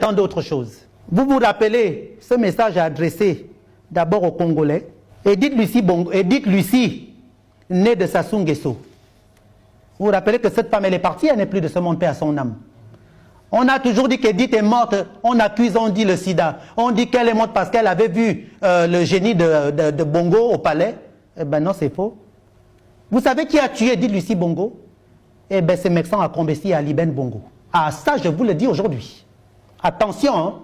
tant d'autres choses. Vous vous rappelez, ce message est adressé d'abord aux Congolais. Edith Lucie, née de Sassou Nguesso. Vous vous rappelez que cette femme, elle est partie, elle n'est plus de ce monde, paix à son âme. On a toujours dit qu'Edith est morte, on accuse, on dit le sida. On dit qu'elle est morte parce qu'elle avait vu le génie de Bongo au palais. Eh bien non, c'est faux. Vous savez qui a tué Edith Lucie Bongo? Eh bien c'est Mexan Akombesi et Ali Ben Bongo. Ah ça, je vous le dis aujourd'hui. Attention, hein?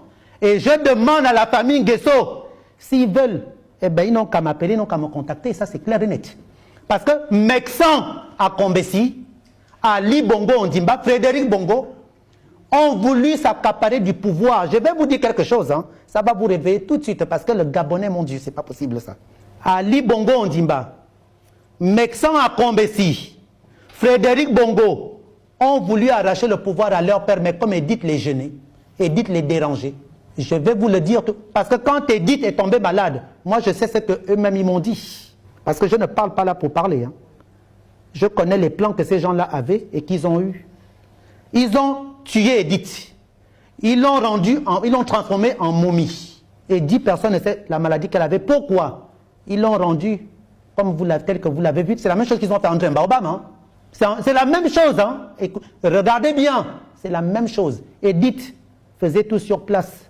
Et je demande à la famille Nguesso, s'ils veulent, eh bien ils n'ont qu'à m'appeler, ils n'ont qu'à me contacter, ça c'est clair et net. Parce que Mexan Akombesi, Ali Bongo Ondimba, Frédéric Bongo, ont voulu s'accaparer du pouvoir. Je vais vous dire quelque chose, hein. Ça va vous réveiller tout de suite, parce que le Gabonais, mon Dieu, c'est pas possible ça. Ali Bongo Ondimba, Mexan Akombesi, Frédéric Bongo ont voulu arracher le pouvoir à leur père, mais comme Edith les gêner, Edith les déranger. Je vais vous le dire, parce que quand Edith est tombée malade, moi je sais ce qu'eux-mêmes ils m'ont dit. Parce que je ne parle pas là pour parler. Hein. Je connais les plans que ces gens-là avaient et qu'ils ont eus. Ils ont tué Edith. Ils l'ont transformée en momie. Et 10 personnes ne savent la maladie qu'elle avait. Pourquoi? Ils l'ont rendue comme tel que vous l'avez vu. C'est la même chose qu'ils ont fait à André Mbaobam. Hein. C'est la même chose. Hein. Regardez bien. C'est la même chose. Edith faisait tout sur place.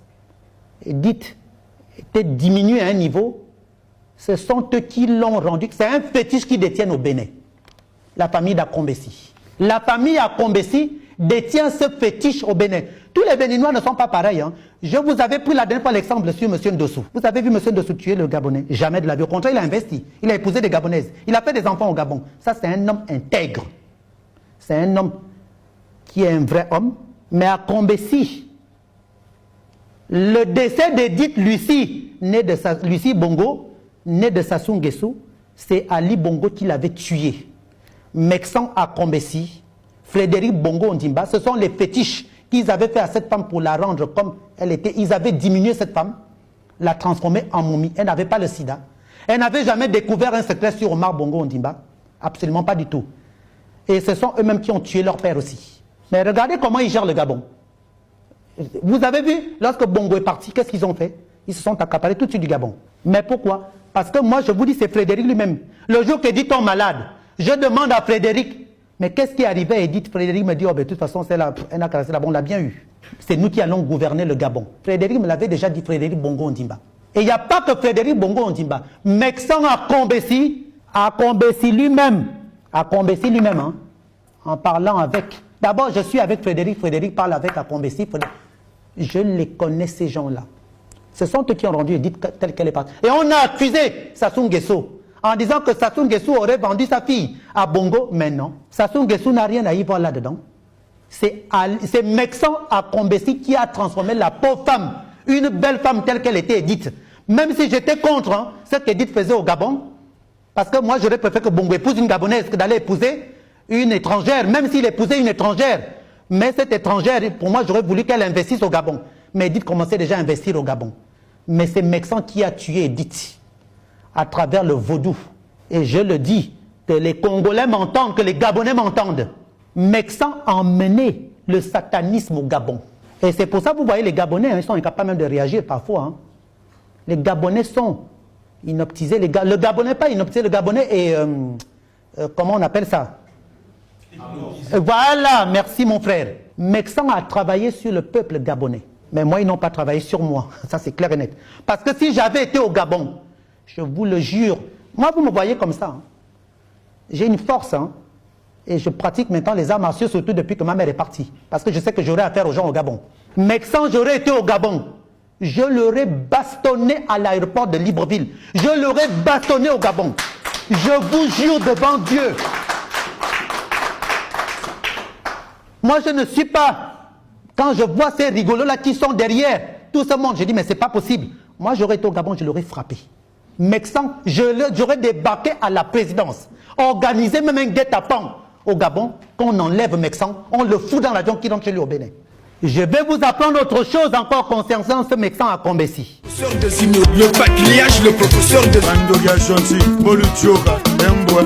Edith était diminuée à un niveau. Ce sont eux qui l'ont rendu. C'est un fétiche qui détiennent au Bénin. La famille d'Akombesi. La famille Akombesi détient ce fétiche au Bénin. Tous les Béninois ne sont pas pareils. Hein. Je vous avais pris la dernière fois l'exemple sur M. Ndossou. Vous avez vu M. Ndossou tuer le Gabonais? Jamais de la vie. Au contraire, il a investi. Il a épousé des Gabonaises. Il a fait des enfants au Gabon. Ça, c'est un homme intègre. C'est un homme qui est un vrai homme. Mais Akombesi, le décès d'Edith Lucie, Lucie Bongo, née de Sassou Nguesso, c'est Ali Bongo qui l'avait tué. Mexan Akombesi, Frédéric Bongo Ondimba, ce sont les fétiches qu'ils avaient fait à cette femme pour la rendre comme elle était. Ils avaient diminué cette femme, la transformée en momie. Elle n'avait pas le sida. Elle n'avait jamais découvert un secret sur Omar Bongo Ondimba. Absolument pas du tout. Et ce sont eux-mêmes qui ont tué leur père aussi. Mais regardez comment ils gèrent le Gabon. Vous avez vu, lorsque Bongo est parti, qu'est-ce qu'ils ont fait? Ils se sont accaparés tout de suite du Gabon. Mais pourquoi? Parce que moi, je vous dis, c'est Frédéric lui-même. Le jour qu'Edith tombe malade, je demande à Frédéric, mais qu'est-ce qui est arrivé à Edith? Frédéric me dit, oh, ben, de toute façon, elle a caressé là-bas, on l'a bien eu. C'est nous qui allons gouverner le Gabon. Frédéric me l'avait déjà dit, Frédéric Bongo Ondimba. Et il n'y a pas que Frédéric Bongo Ondimba. Mexan Akombesi lui-même, hein, en parlant avec... D'abord, je suis avec Frédéric, Frédéric parle avec Akombesi. Je les connais, ces gens-là. Ce sont eux qui ont rendu Edith telle qu'elle est partie. Et on a accusé Sassou Nguesso en disant que Sassou Nguesso aurait vendu sa fille à Bongo. Mais non, Sassou Nguesso n'a rien à y voir là-dedans. C'est Mexan Akombesi qui a transformé la pauvre femme, une belle femme telle qu'elle était Edith. Même si j'étais contre hein, ce qu'Edith faisait au Gabon, parce que moi j'aurais préféré que Bongo épouse une Gabonaise que d'aller épouser une étrangère, même s'il épousait une étrangère. Mais cette étrangère, pour moi, j'aurais voulu qu'elle investisse au Gabon. Mais Edith commençait déjà à investir au Gabon. Mais c'est Mexan qui a tué Edith à travers le vaudou. Et je le dis, que les Congolais m'entendent, que les Gabonais m'entendent. Mexan a emmené le satanisme au Gabon. Et c'est pour ça que vous voyez les Gabonais, hein, ils sont incapables même de réagir parfois. Hein. Les Gabonais sont inoptisés. Le Gabonais pas inoptisé, le Gabonais est... comment on appelle ça? Voilà, merci mon frère. Mexan a travaillé sur le peuple gabonais. Mais moi, ils n'ont pas travaillé sur moi. Ça, c'est clair et net. Parce que si j'avais été au Gabon, je vous le jure, moi, vous me voyez comme ça. Hein. J'ai une force. Hein, et je pratique maintenant les arts martiaux, surtout depuis que ma mère est partie. Parce que je sais que j'aurais affaire aux gens au Gabon. Mexan, j'aurais été au Gabon. Je l'aurais bastonné à l'aéroport de Libreville. Je l'aurais bastonné au Gabon. Je vous jure devant Dieu. Moi, je ne suis pas... Quand je vois ces rigolos-là qui sont derrière tout ce monde, je dis, mais c'est pas possible. Moi, j'aurais été au Gabon, je l'aurais frappé. Mexan, j'aurais débarqué à la présidence. Organisé même un guet-apens au Gabon, qu'on enlève Mexan, on le fout dans l'avion qui rentre chez lui au Bénin. Je vais vous apprendre autre chose encore concernant ce Mexan Akombesi. Le patriarche, le professeur de Mandoga Chansi, Moluchoka, Mboua.